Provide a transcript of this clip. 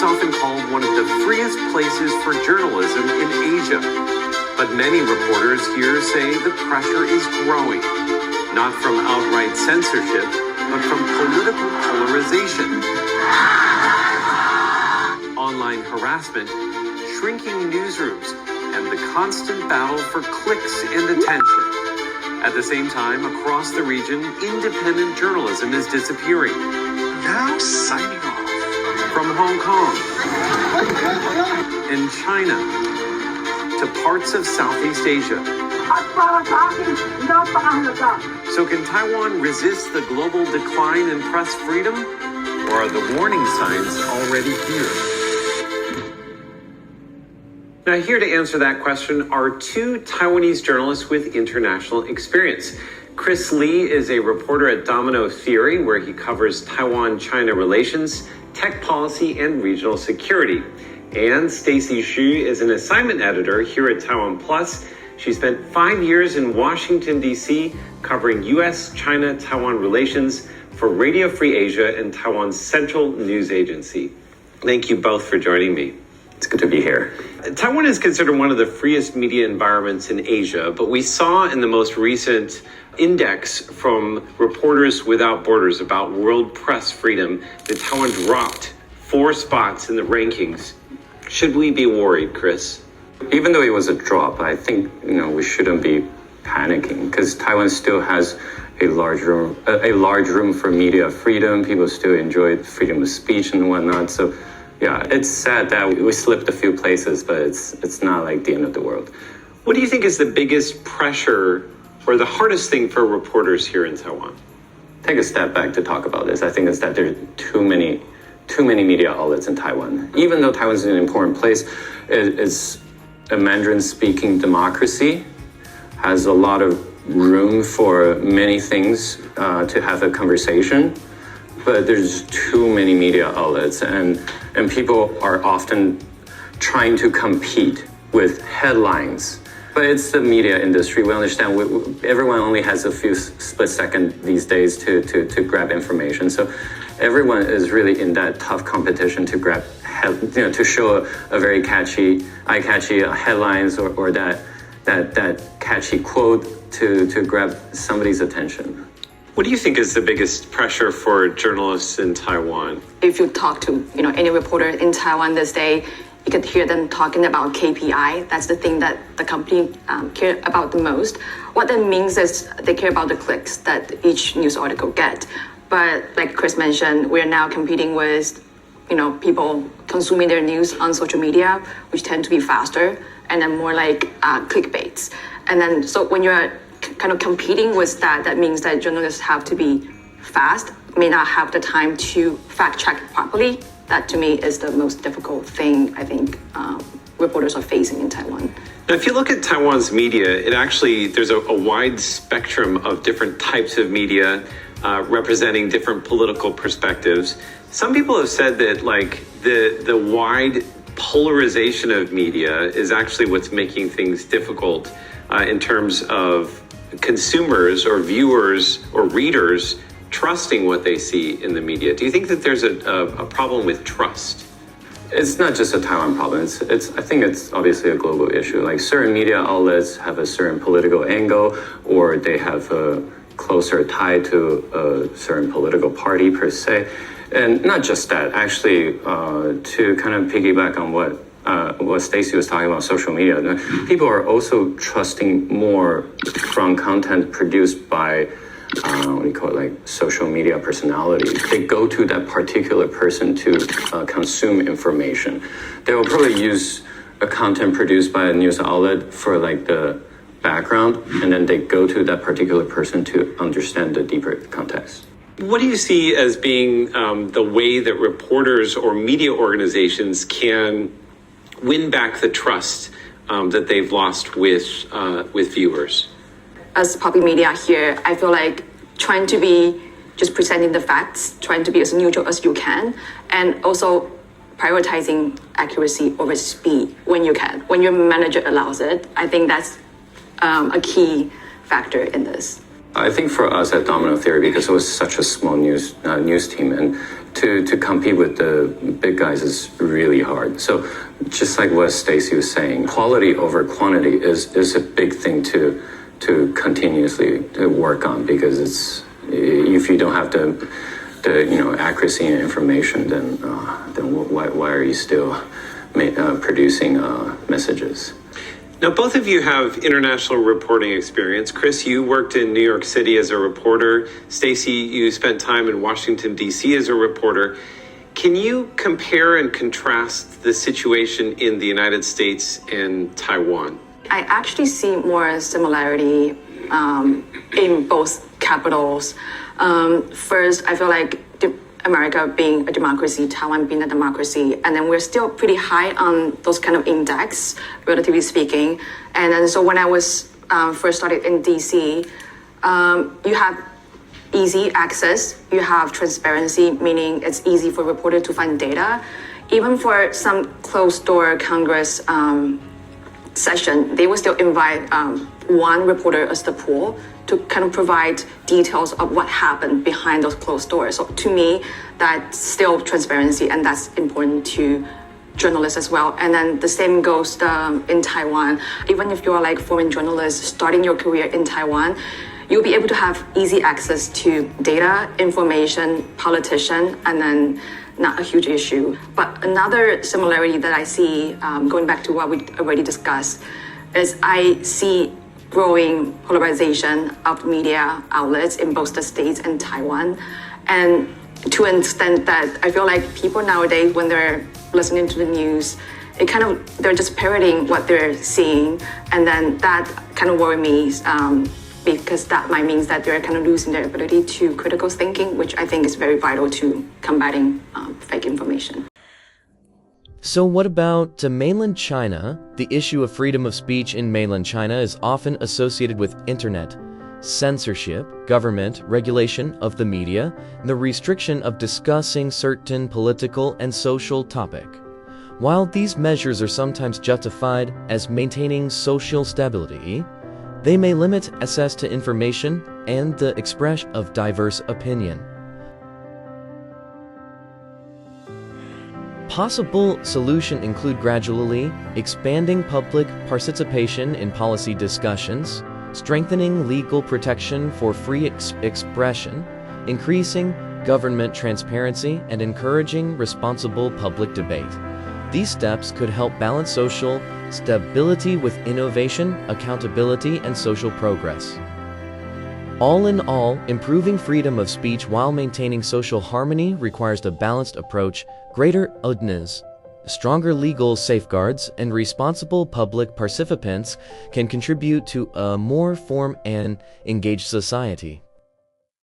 often called one of the freest places for journalism in Asia. But many reporters here say the pressure is growing, not from outright censorship, but from political polarization, online harassment, shrinking newsrooms, and the constant battle for clicks and attention. At the same time, across the region, independent journalism is disappearing. Now signing off. From Hong Kong and China to parts of Southeast Asia. So can Taiwan resist the global decline in press freedom? Or are the warning signs already here? Now, here to answer that question are two Taiwanese journalists with international experience. Chris Lee is a reporter at Domino Theory, where he covers Taiwan-China relations, tech policy, and regional security. And Stacy Xu is an assignment editor here at Taiwan Plus. She spent 5 years in Washington, D.C., covering U.S.-China-Taiwan relations for Radio Free Asia and Taiwan's central news agency. Thank you both for joining me. It's good to be here. Taiwan is considered one of the freest media environments in Asia, but we saw in the most recent index from Reporters Without Borders about world press freedom that Taiwan dropped 4 spots in the rankings. Should we be worried, Chris? Even though it was a drop, I think we shouldn't be panicking, because Taiwan still has a large room for media freedom. People still enjoy freedom of speech and whatnot. So yeah, it's sad that we slipped a few places, but it's not like the end of the world. What do you think is the biggest pressure or the hardest thing for reporters here in Taiwan? Take a step back to talk about this. I think it's that there are too many media outlets in Taiwan. Even though Taiwan is an important place, it's a Mandarin-speaking democracy, has a lot of room for many things to have a conversation, but there's too many media outlets, and people are often trying to compete with headlines. But it's the media industry. We understand everyone only has a few split seconds these days to grab information. So everyone is really in that tough competition to grab, to show a very eye-catchy headlines or that catchy quote to grab somebody's attention. What do you think is the biggest pressure for journalists in Taiwan? If you talk to any reporter in Taiwan this day, you could hear them talking about KPI. That's the thing that the company care about the most. What that means is they care about the clicks that each news article get. But like Chris mentioned, we're now competing with people consuming their news on social media, which tend to be faster and then more like clickbaits. And then so when you're kind of competing with that, that means that journalists have to be fast, may not have the time to fact check properly. That to me is the most difficult thing I think reporters are facing in Taiwan. Now, if you look at Taiwan's media, there's a wide spectrum of different types of media representing different political perspectives. Some people have said that the wide polarization of media is actually what's making things difficult in terms of consumers or viewers or readers trusting what they see in the media. Do you think that there's a problem with trust? It's not just a Taiwan problem. I think it's obviously a global issue. Like certain media outlets have a certain political angle, or they have a closer tie to a certain political party per se. And not just that, actually, to kind of piggyback on what Stacy was talking about, social media, people are also trusting more from content produced by social media personalities. They go to that particular person to consume information. They will probably use a content produced by a news outlet for the background, and then they go to that particular person to understand the deeper context. What do you see as being the way that reporters or media organizations can win back the trust that they've lost with viewers? As public media here, I feel like trying to be just presenting the facts, trying to be as neutral as you can, and also prioritizing accuracy over speed when you can, when your manager allows it. I think that's a key factor in this. I think for us at Domino Theory, because it was such a small news team, and to compete with the big guys is really hard. So just like what Stacy was saying, quality over quantity is a big thing to continuously work on, because it's, if you don't have the accuracy and information, then why are you still producing messages? Now, both of you have international reporting experience. Chris, you worked in New York City as a reporter. Stacy, you spent time in Washington, D.C. as a reporter. Can you compare and contrast the situation in the United States and Taiwan? I actually see more similarity in both capitals. First, I feel like America being a democracy, Taiwan being a democracy, and then we're still pretty high on those kind of index, relatively speaking. And then so when I was first started in DC, you have easy access, you have transparency, meaning it's easy for reporters to find data. Even for some closed-door Congress session, they will still invite one reporter as the pool to kind of provide details of what happened behind those closed doors. So to me, that's still transparency, and that's important to journalists as well. And then the same goes in Taiwan. Even if you're like foreign journalist starting your career in Taiwan, you'll be able to have easy access to data, information, politician, and then not a huge issue. But another similarity that I see, going back to what we already discussed, is I see growing polarization of media outlets in both the States and Taiwan. And to an extent that I feel like people nowadays, when they're listening to the news, they're just parroting what they're seeing. And then that kind of worries me, because that might mean that they're kind of losing their ability to critical thinking, which I think is very vital to combating fake information. So what about mainland China? The issue of freedom of speech in mainland China is often associated with internet censorship, government regulation of the media, and the restriction of discussing certain political and social topic. While these measures are sometimes justified as maintaining social stability, they may limit access to information and the expression of diverse opinion. Possible solutions include gradually expanding public participation in policy discussions, strengthening legal protection for free expression, increasing government transparency, and encouraging responsible public debate. These steps could help balance social stability with innovation, accountability, and social progress. All in all, improving freedom of speech while maintaining social harmony requires a balanced approach, greater openness, stronger legal safeguards, and responsible public participants can contribute to a more informed and engaged society.